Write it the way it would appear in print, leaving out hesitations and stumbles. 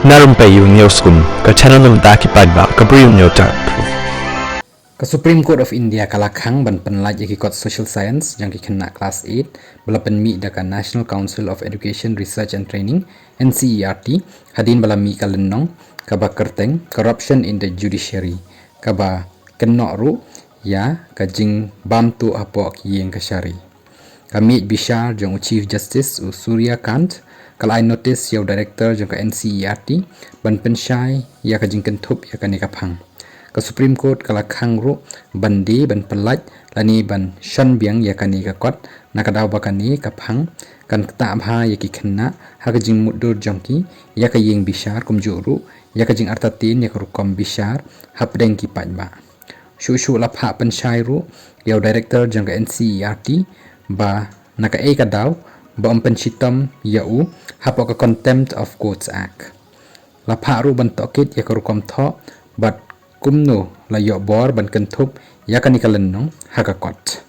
Na Rympei U ke channel nabynta ki paidbah ke Bri U Hynñiewtrep. Ke Supreme Court of India kalakang ban penlaj ki kot social science yang ki kena class 8 bala pynmih dekat National Council of Education Research and Training NCERT hadin bala mi kalenong kaba kyrteng corruption in the judiciary kaba kenok ru ya kajing bam tu apok yang kasyari kami bishar jong Chief Justice Surya Kant kalai notice yaw director jong ka NCERT ban pensyai ya kajing kentup ya kani kapang ke Supreme Court kalakang ru bandi ban pelaj lani ban shan biang ya kani ka kot nakadaw bakani kapang kan ta bha ya ki khenna ha kajing mudur jongki ya kaying bishar kumjuru ya kajing artatin ya karukom bishar hapdeng ki paidbah shu lapha pensyai ru yaw director jong ka NCERT ba naka kadaw ba pensitam yau hapo ka Contempt of Courts Act lapha ru ban tokit ya karukom thoh bat kumno la yo bor ban kentup ya kanikalan nong hakakot